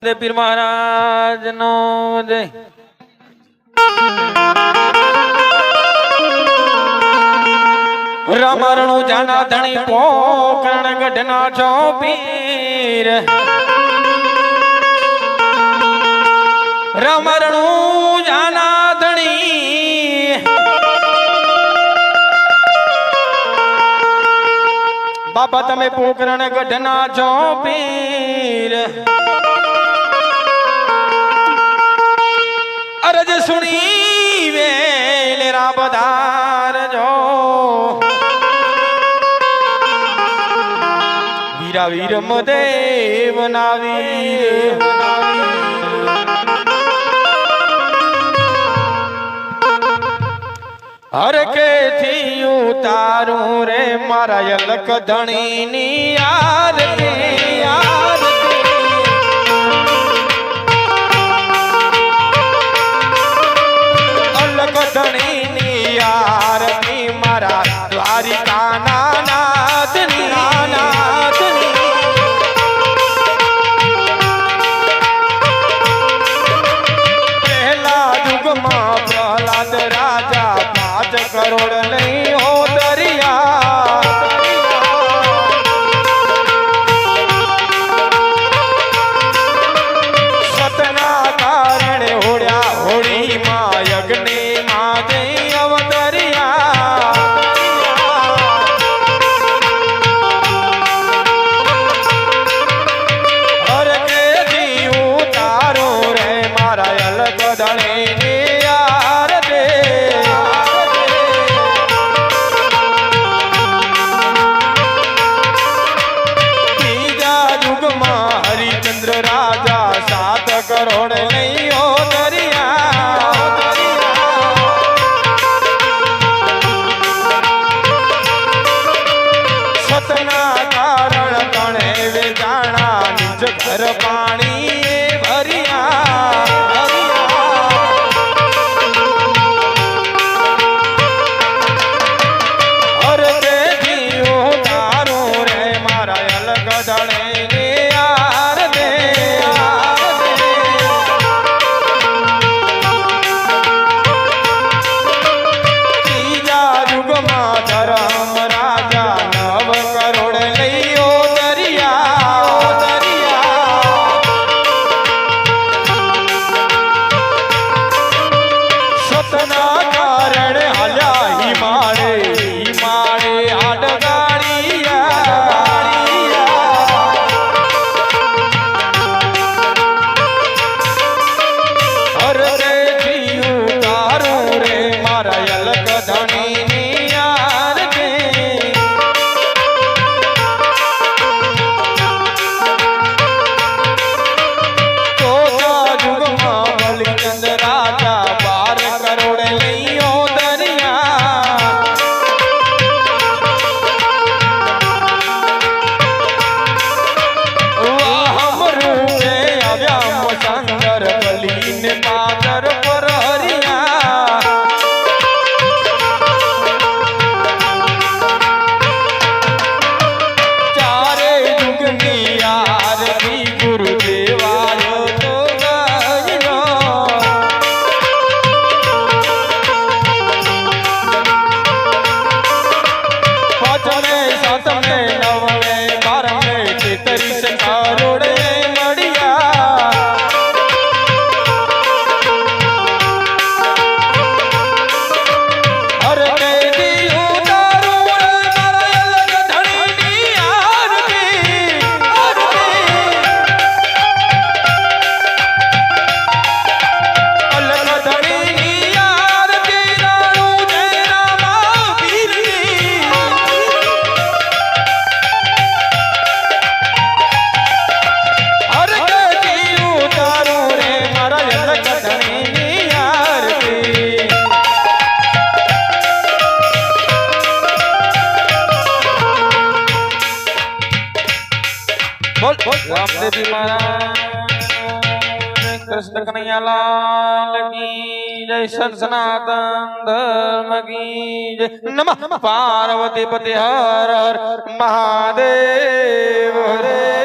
पीर महाराज no जय। रामरणु जाना धनी पोकरण गढ़ना छो पीर। रामरणु जाना धनी बाबा तमे पोकरण गढ़ना छो पीर। अरज सुनी वेलेरा बधार जो वीरा वीर मदेव नावीर हर के थी उतारू रे मारा यलक धनी नी यार के यार धनी नी यार नी मारा द्वारिका नाथ नी नाथ नी। पहला युग मां प्रहलाद राजा 5 करोड़ नहीं हो दरिया। सतना कारण होड़या होड़ी मां यज्ञ राजा 7 करोड़ नहीं हो दरिया। सतना कारण तणे वे जाना निज घर पानी भरिया। और के दियो तारू रे मारा अलग दणे रामदेव महाराज कृष्ण कन्हैया लाल की जय। सनातन धर्म की जय। नमः पार्वती पति हर हर महादेव हरे।